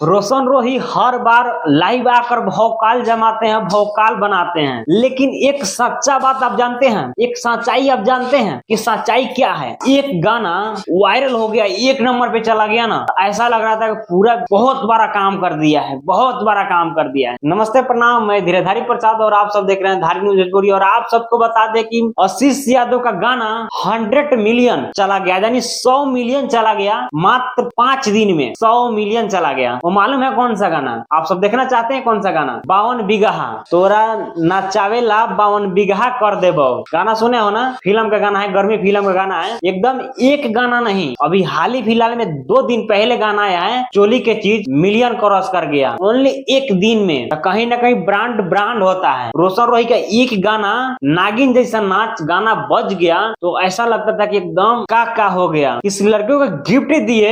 रोशन रोही हर बार लाइव आकर भौकाल जमाते हैं, भौकाल बनाते हैं, लेकिन एक सच्चा बात आप जानते हैं, एक सच्चाई आप जानते हैं कि सच्चाई क्या है। एक गाना वायरल हो गया, एक नंबर पे चला गया ना, ऐसा लग रहा था कि पूरा बहुत बड़ा काम कर दिया है, बहुत बड़ा काम कर दिया है। नमस्ते प्रणाम, मैं धीरेधारी प्रसाद और आप सब देख रहे हैं धारी न्यूज भोजपुरी। और आप सबको बता दें कि आशीष यादव का गाना 100 मिलियन चला गया, यानी 100 मिलियन चला गया मात्र 5 दिन में। 100 मिलियन चला गया। वो मालूम है कौन सा गाना? आप सब देखना चाहते हैं कौन सा गाना? 52 बिगहा तोरा नचावेला 52 बिगहा कर देबो। गाना सुने हो ना? फिल्म का गाना है, गर्मी फिल्म का गाना है। एकदम एक गाना नहीं, अभी हाल ही फिलहाल में 2 दिन पहले गाना आया है, चोली के चीज मिलियन क्रॉस कर गया ओनली एक दिन में। तो कहीं ना कहीं ब्रांड होता है। रोशन रोही का एक गाना नागिन जैसा नाच गाना बज गया तो ऐसा लगता था कि एकदम का हो गया। इस लड़कियों को गिफ्ट दिए,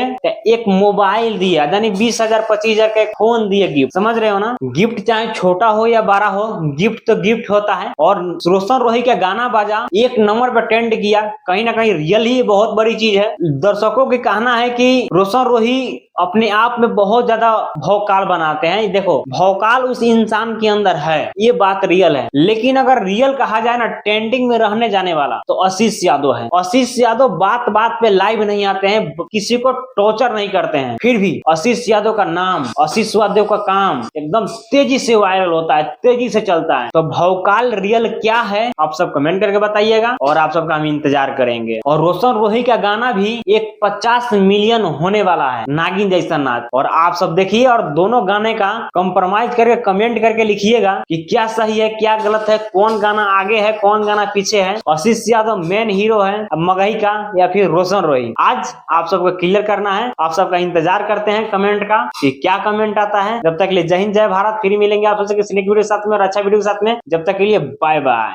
एक मोबाइल दिया, यानी 20,000-25,000 का फोन दिए गिफ्ट। समझ रहे हो ना? गिफ्ट चाहे छोटा हो या बड़ा हो, गिफ्ट तो गिफ्ट होता है। और रोशन रोही का गाना बाजा, एक नंबर पर ट्रेंड किया। कहीं ना कहीं रियल ही बहुत बड़ी चीज है। दर्शकों का कहना है कि रोशन रोही अपने आप में बहुत ज्यादा भौकाल बनाते हैं। देखो, भौकाल उस इंसान के अंदर है, ये बात रियल है। लेकिन अगर रियल कहा जाए ना, ट्रेंडिंग में रहने जाने वाला तो आशीष यादव है। आशीष यादव बात बात पे लाइव नहीं आते हैं, किसी को टॉर्चर नहीं करते हैं, फिर भी आशीष यादव का नाम, आशीष यादव का काम एकदम तेजी से वायरल होता है, तेजी से चलता है। तो भौकाल रियल क्या है, आप सब कमेंट करके बताइएगा और आप सबका हम इंतजार करेंगे। और रोशन रोही का गाना भी एक 50 मिलियन होने वाला है, नागिन जैसा नाच। और आप सब देखिए और दोनों गाने का कंप्रोमाइज करके कमेंट करके लिखिएगा कि क्या सही है, क्या गलत है, कौन गाना आगे है, कौन गाना पीछे है, आशीष यादव मेन हीरो है मगही का या फिर रोशन रोही। आज आप सबको क्लियर करना है। आप सबका इंतजार करते हैं कमेंट का कि क्या कमेंट आता है। जब तक के लिए जय हिंद, जय भारत। फिर मिलेंगे आप सबसे किसी नेक्स्ट वीडियो के साथ में और अच्छा वीडियो के साथ में। जब तक के लिए बाय बाय।